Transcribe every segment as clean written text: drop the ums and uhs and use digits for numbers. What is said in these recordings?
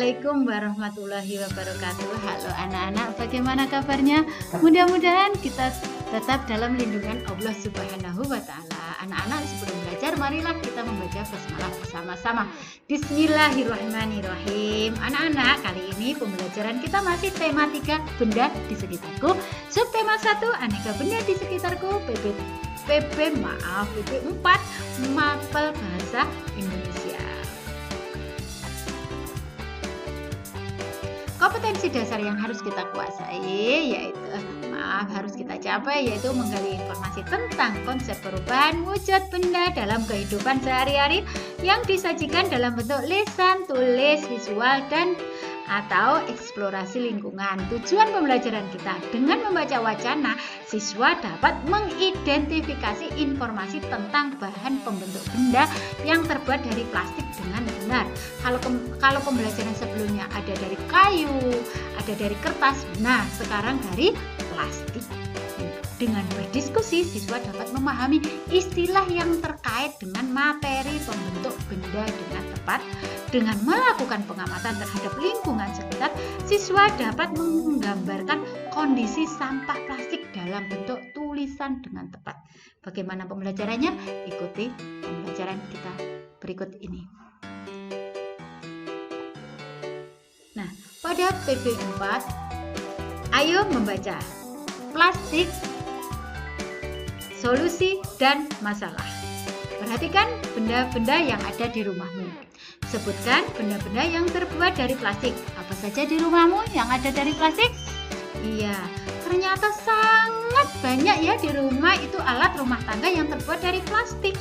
Assalamualaikum warahmatullahi wabarakatuh. Halo anak-anak, bagaimana kabarnya? Mudah-mudahan kita tetap dalam lindungan Allah Subhanahu wa Ta'ala. Anak-anak, sebelum belajar, marilah kita membaca basmalah bersama-sama. Bismillahirrahmanirrahim. Anak-anak, kali ini pembelajaran kita masih tema 3, benda di sekitarku. Subtema 1, aneka benda di sekitarku. PP 4, mapel bahasa Indonesia. Kompetensi dasar yang harus kita kuasai harus kita capai, yaitu menggali informasi tentang konsep perubahan wujud benda dalam kehidupan sehari-hari yang disajikan dalam bentuk lisan, tulis, visual, dan atau eksplorasi lingkungan. Tujuan pembelajaran kita dengan membaca wacana, siswa dapat mengidentifikasi informasi tentang bahan pembentuk benda yang terbuat dari plastik dengan benar. Kalau pembelajaran sebelumnya ada dari kayu, ada dari kertas, nah sekarang dari plastik. Dengan berdiskusi, siswa dapat memahami istilah yang terkait dengan materi pembentuk benda dengan tepat. Dengan melakukan pengamatan terhadap lingkungan sekitar, siswa dapat menggambarkan kondisi sampah plastik dalam bentuk tulisan dengan tepat. Bagaimana pembelajarannya? Ikuti pembelajaran kita berikut ini. Nah, pada PP 4, ayo membaca plastik, solusi, dan masalah. Perhatikan benda-benda yang ada di rumahmu. Sebutkan benda-benda yang terbuat dari plastik. Apa saja di rumahmu yang ada dari plastik? Iya, ternyata sangat banyak ya di rumah itu alat rumah tangga yang terbuat dari plastik.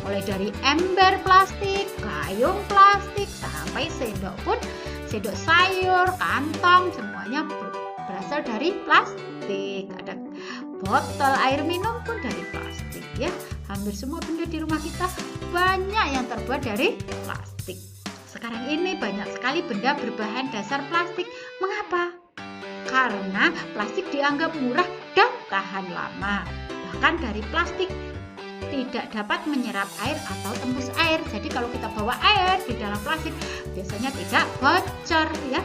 Mulai dari ember plastik, gayung plastik, sampai sendok pun, sendok sayur, kantong, semuanya berasal dari plastik. Ada botol air minum pun dari plastik ya. Hampir semua benda di rumah kita banyak yang terbuat dari plastik. Sekarang ini banyak sekali benda berbahan dasar plastik. Mengapa? Karena plastik dianggap murah dan tahan lama. Bahkan dari plastik tidak dapat menyerap air atau tembus air. Jadi kalau kita bawa air di dalam plastik biasanya tidak bocor ya.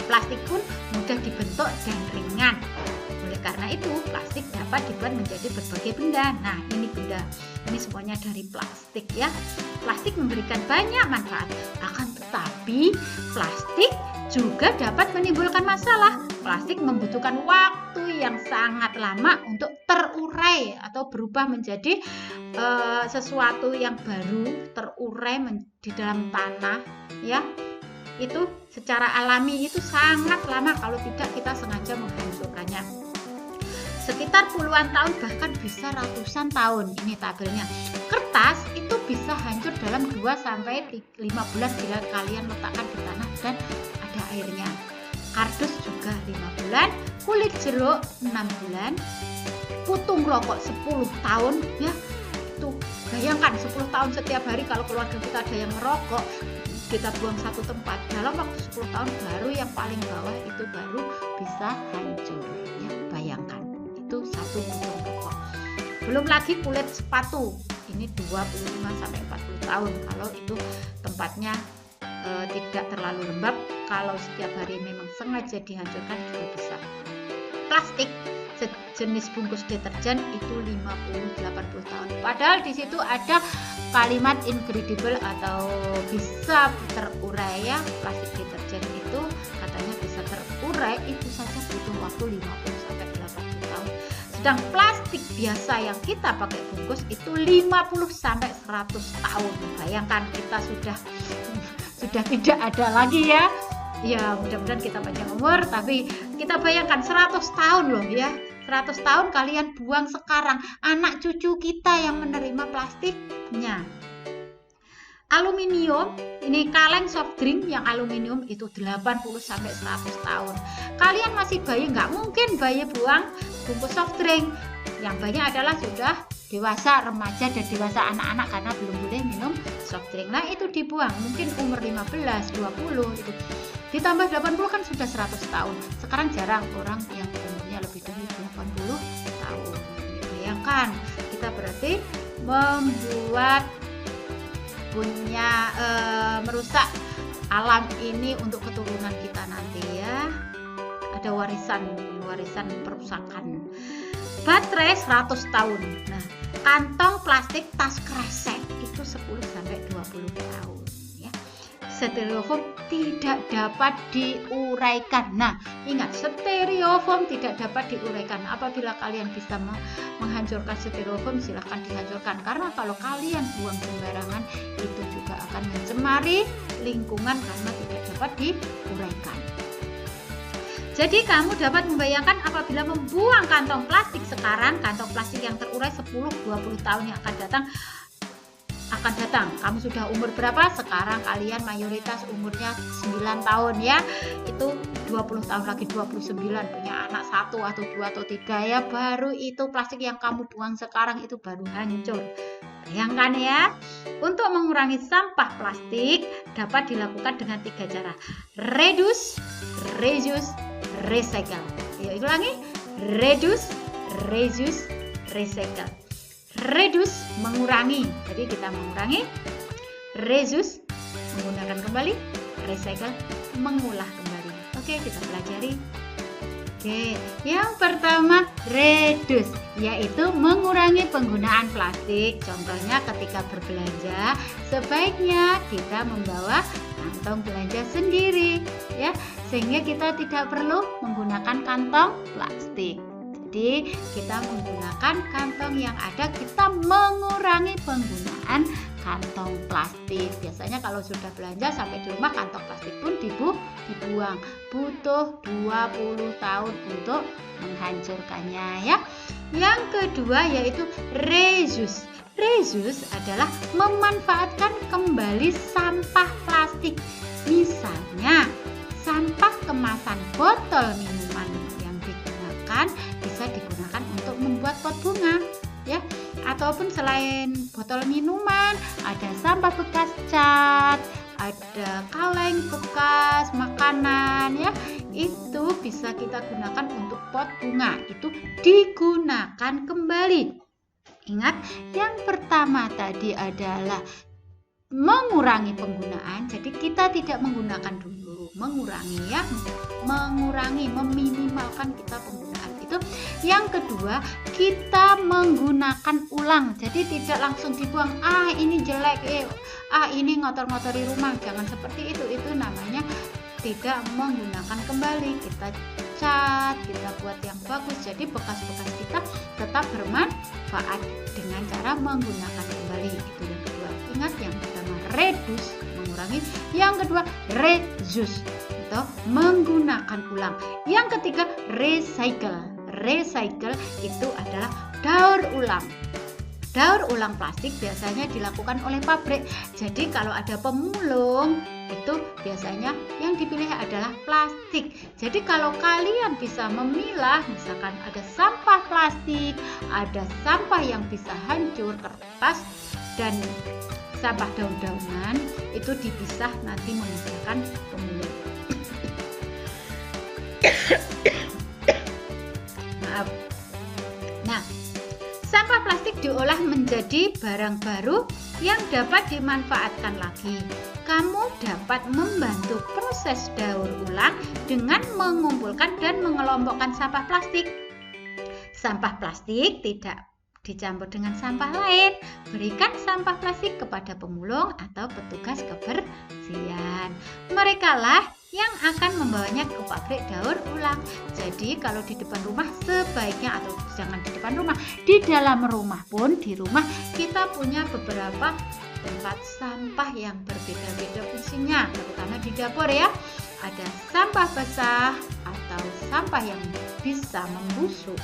Plastik pun mudah dibentuk dan ringan. Oleh karena itu, plastik dapat dibuat menjadi berbagai benda. Nah, ini benda. Ini semuanya dari plastik ya. Plastik memberikan banyak manfaat. Akan tetapi, plastik juga dapat menimbulkan masalah. Plastik membutuhkan waktu yang sangat lama untuk terurai atau berubah menjadi sesuatu yang baru, terurai di dalam tanah ya. Itu secara alami itu sangat lama kalau tidak kita sengaja menghancurkannya. Sekitar puluhan tahun bahkan bisa ratusan tahun. Ini tabelnya. Kertas itu bisa hancur dalam 2-5 bulan bila kalian letakkan di tanah dan ada airnya. Kardus juga 5 bulan, kulit jeruk 6 bulan, putung rokok 10 tahun ya. Tuh, bayangkan 10 tahun setiap hari kalau keluarga kita ada yang merokok, kita buang satu tempat, dalam waktu 10 tahun baru yang paling bawah itu baru bisa hancur ya. Bayangkan, itu satu putung rokok. Belum lagi kulit sepatu, ini 25-40 tahun kalau itu tempatnya tidak terlalu lembab. Kalau setiap hari memang sengaja dihancurkan juga bisa. Plastik sejenis bungkus deterjen itu 50-80 tahun. Padahal di situ ada kalimat incredible atau bisa terurai ya. Plastik deterjen itu katanya bisa terurai, itu saja butuh waktu 50-80 tahun. Sedang plastik biasa yang kita pakai bungkus itu 50-100 tahun. Bayangkan kita sudah tidak ada lagi ya. Ya mudah-mudahan kita panjang umur, tapi kita bayangkan 100 tahun loh ya. 100 tahun kalian buang sekarang, anak cucu kita yang menerima plastiknya. Aluminium, ini kaleng soft drink yang aluminium itu 80-100 tahun. Kalian masih bayi, nggak mungkin bayi buang bungkus soft drink. Yang banyak adalah sudah dewasa, remaja, dan dewasa anak-anak karena belum boleh minum soft drink. Nah itu dibuang, mungkin umur 15-20 itu. Ditambah 80 kan sudah 100 tahun. Sekarang jarang orang yang umurnya lebih dari 80 tahun. Bayangkan, kita berarti membuat merusak alam ini untuk keturunan kita nanti ya. Ada warisan perusakan. Baterai 100 tahun. Nah, kantong plastik tas kresek itu 10 sampai 20 tahun ya. Styrofoam tidak dapat diuraikan. Nah, ingat, styrofoam tidak dapat diuraikan. Apabila kalian bisa menghancurkan styrofoam, silahkan dihancurkan. Karena kalau kalian buang sembarangan, itu juga akan mencemari lingkungan karena tidak dapat diuraikan. Jadi kamu dapat membayangkan apabila membuang kantong plastik sekarang, kantong plastik yang terurai 10-20 tahun yang akan datang. Kamu sudah umur berapa? Sekarang kalian mayoritas umurnya 9 tahun ya. Itu 20 tahun lagi 29, punya anak 1 atau 2 atau 3 ya, baru itu plastik yang kamu buang sekarang itu baru hancur. Bayangkan ya. Untuk mengurangi sampah plastik dapat dilakukan dengan 3 cara. Reduce, reuse, recycle. Ya, ulangi. Reduce, reuse, recycle. Reduce, mengurangi. Jadi kita mengurangi. Reuse, menggunakan kembali. Recycle, mengolah kembali. Oke, kita pelajari. Oke, yang pertama reduce, yaitu mengurangi penggunaan plastik. Contohnya ketika berbelanja, sebaiknya kita membawa kantong belanja sendiri ya, sehingga kita tidak perlu menggunakan kantong plastik. Jadi kita menggunakan kantong yang ada, kita mengurangi penggunaan kantong plastik. Biasanya kalau sudah belanja sampai di rumah, kantong plastik pun dibuang. Butuh 20 tahun untuk menghancurkannya ya. Yang kedua yaitu reuse. Reuse adalah memanfaatkan kembali sampah plastik. Misalnya sampah kemasan botol minuman yang digunakan bisa digunakan untuk membuat pot bunga ya, ataupun selain botol minuman ada sampah bekas cat, ada kaleng bekas makanan ya, itu bisa kita gunakan untuk pot bunga, itu digunakan kembali. Ingat, yang pertama tadi adalah mengurangi penggunaan, jadi kita tidak menggunakan dulu, mengurangi ya, mengurangi, meminimalkan kita penggunaan itu. Yang kedua, kita menggunakan ulang, jadi tidak langsung dibuang, ini jelek, ini ngotor-ngotori rumah, jangan seperti itu namanya tidak menggunakan kembali. Kita cat, kita buat yang bagus, jadi bekas-bekas kita tetap bermanfaat dengan cara menggunakan kembali. Itu yang kedua. Ingat, yang pertama reduce, mengurangi, yang kedua reuse atau menggunakan ulang, yang ketiga recycle. Recycle itu adalah daur ulang. Daur ulang plastik biasanya dilakukan oleh pabrik. Jadi kalau ada pemulung itu biasanya yang dipilih adalah plastik. Jadi kalau kalian bisa memilah, misalkan ada sampah plastik, ada sampah yang bisa hancur, kertas, dan sampah daun-daunan, itu dipisah nanti menggunakan pemulung. Maaf. Nah, sampah plastik diolah menjadi barang baru yang dapat dimanfaatkan lagi. Kamu dapat membantu proses daur ulang dengan mengumpulkan dan mengelompokkan sampah plastik. Sampah plastik tidak dicampur dengan sampah lain. Berikan sampah plastik kepada pemulung atau petugas kebersihan. Merekalah yang akan membawanya ke pabrik daur ulang. Jadi kalau di depan rumah sebaiknya, atau jangan di depan rumah, di dalam rumah pun, di rumah kita punya beberapa tempat sampah yang berbeda-beda fungsinya, terutama di dapur ya. Ada sampah basah atau sampah yang bisa membusuk,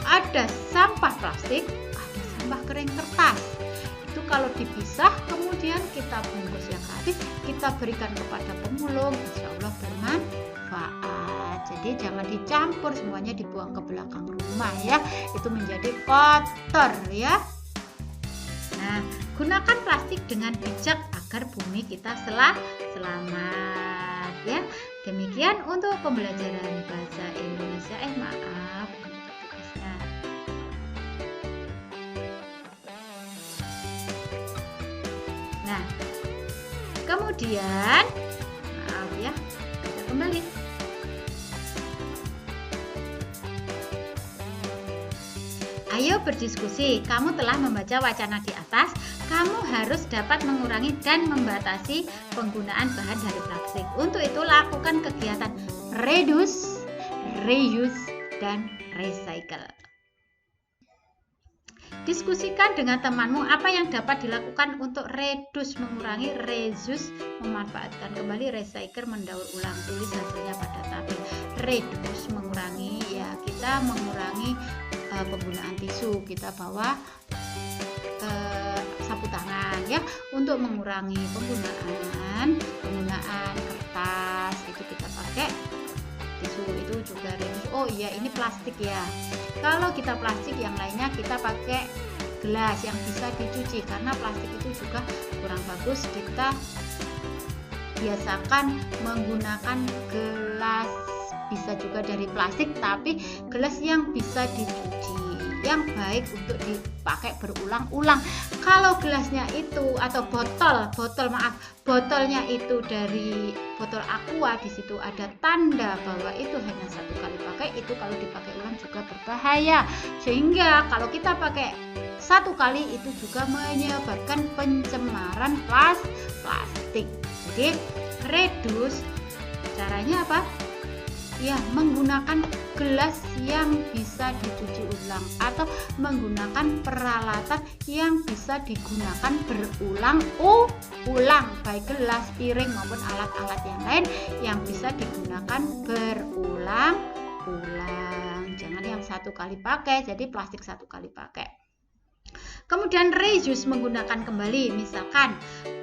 ada sampah plastik, ada sampah kering kertas. Itu kalau dipisah kemudian kita bungkus yang habis, kita berikan kepada pemulung, insya Allah bermanfaat. Jadi jangan dicampur, semuanya dibuang ke belakang rumah ya, itu menjadi kotor ya. Nah, gunakan plastik dengan bijak agar bumi kita selamat ya. Demikian untuk pembelajaran bahasa Indonesia. Maaf. Nah, kemudian Ayo berdiskusi. Kamu telah membaca wacana di atas. Kamu harus dapat mengurangi dan membatasi penggunaan bahan dari plastik. Untuk itu lakukan kegiatan reduce, reuse, dan recycle. Diskusikan dengan temanmu apa yang dapat dilakukan untuk reduce, mengurangi, reuse, memanfaatkan kembali, recycle, mendaur ulang. Tulis hasilnya pada tabel. Reduce, mengurangi, ya kita mengurangi penggunaan tisu, kita bawa sapu tangan ya. Untuk mengurangi penggunaan kertas, itu kita pakai tisu, itu juga reduce. Oh iya, ini plastik ya. Kalau kita plastik, yang lainnya kita pakai gelas yang bisa dicuci, karena plastik itu juga kurang bagus. Kita biasakan menggunakan gelas, bisa juga dari plastik, tapi gelas yang bisa dicuci, yang baik untuk dipakai berulang-ulang. Kalau gelasnya itu atau botolnya itu dari botol aqua, di situ ada tanda bahwa itu hanya satu kali pakai, itu kalau dipakai ulang juga berbahaya. Sehingga kalau kita pakai satu kali itu juga menyebabkan pencemaran plastik. Jadi reduce caranya apa? Ya, menggunakan gelas yang bisa dicuci ulang atau menggunakan peralatan yang bisa digunakan berulang-ulang, baik gelas, piring maupun alat-alat yang lain yang bisa digunakan berulang-ulang. Jangan yang satu kali pakai, jadi plastik satu kali pakai. Kemudian reuse, menggunakan kembali. Misalkan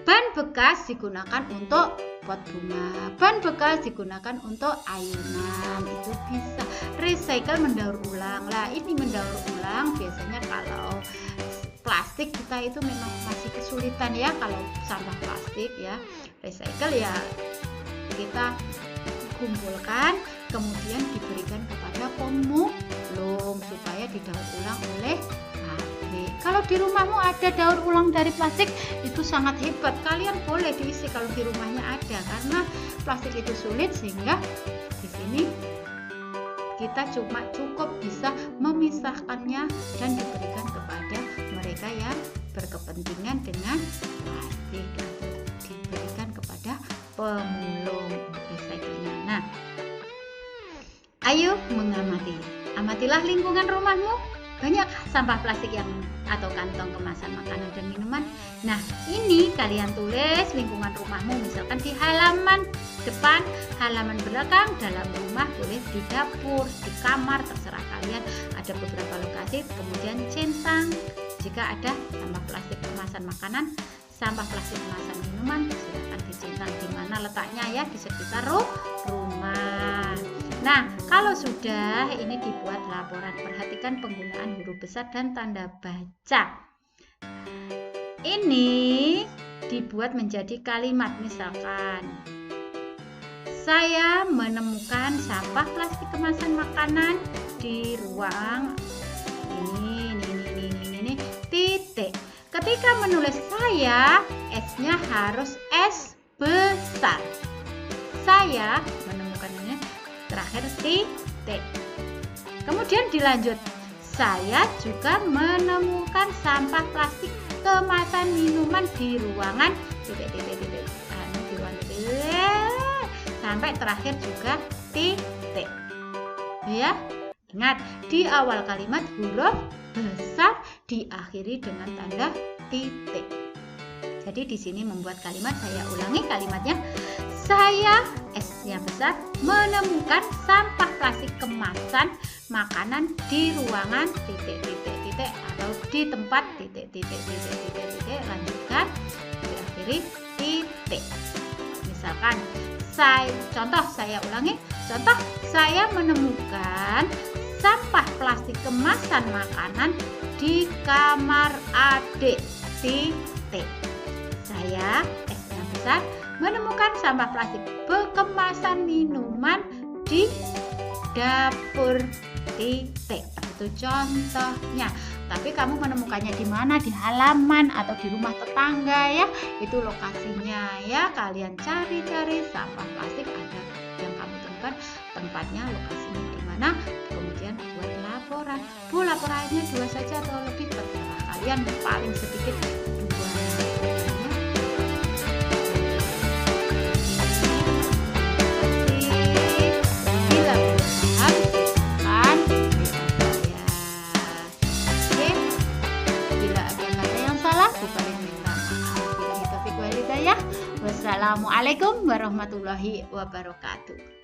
ban bekas digunakan untuk pot bunga, ban bekas digunakan untuk ayunan, itu bisa. Recycle, mendaur ulang. Lah ini mendaur ulang biasanya kalau plastik kita itu memang masih kesulitan ya, kalau sampah plastik ya. Recycle ya kita kumpulkan kemudian diberikan kepada pemulung supaya didaur ulang oleh pabrik. Kalau di rumahmu ada daur ulang dari plastik, itu sangat hebat. Kalian boleh diisi kalau di rumahnya ada, karena plastik itu sulit, sehingga di sini kita cuma cukup bisa memisahkannya dan diberikan kepada mereka yang berkepentingan dengan plastik, atau diberikan kepada pemulung recycle-nya. Nah, ayo mengamati. Amatilah lingkungan rumahmu. Banyak sampah plastik yang atau kantong kemasan makanan dan minuman. Nah, ini kalian tulis lingkungan rumahmu, misalkan di halaman depan, halaman belakang, dalam rumah, boleh di dapur, di kamar, terserah kalian. Ada beberapa lokasi. Kemudian centang jika ada sampah plastik kemasan makanan, sampah plastik kemasan minuman, silakan dicentang di mana letaknya ya, di sekitar rumah. Nah, kalau sudah ini dibuat laporan, perhatikan penggunaan huruf besar dan tanda baca. Ini dibuat menjadi kalimat, misalkan saya menemukan sampah plastik kemasan makanan di ruang ini, titik. Ketika menulis saya, S-nya harus S besar. Saya menemukan ini, terakhir titik. Kemudian dilanjut, saya juga menemukan sampah plastik kemasan minuman di ruangan titik. Di ruangan titik. Sampai terakhir juga titik. Ya, ingat di awal kalimat huruf besar, diakhiri dengan tanda titik. Jadi di sini membuat kalimat, saya ulangi kalimatnya. Saya, S-nya besar, menemukan sampah plastik kemasan makanan di ruangan titik atau di tempat titik. Lanjutkan, diakhiri titik. Misalkan saya ulangi. Contoh, saya menemukan sampah plastik kemasan makanan di kamar adik titik. Saya, S-nya besar, menemukan sampah plastik kemasan minuman di dapur titik. Itu contohnya. Tapi kamu menemukannya di mana? Di halaman atau di rumah tetangga ya. Itu lokasinya ya. Kalian cari-cari sampah plastik ada yang kamu temukan, tempatnya, lokasinya di mana, kemudian buat laporan. Bu, laporannya 2 saja atau lebih, terserah kalian, paling sedikit 2. Bila belum paham, silahkan bertanya. Oke, bila ada kata yang salah, bukan minta maaf. Bila kita hidayah. Wassalamualaikum warahmatullahi wabarakatuh.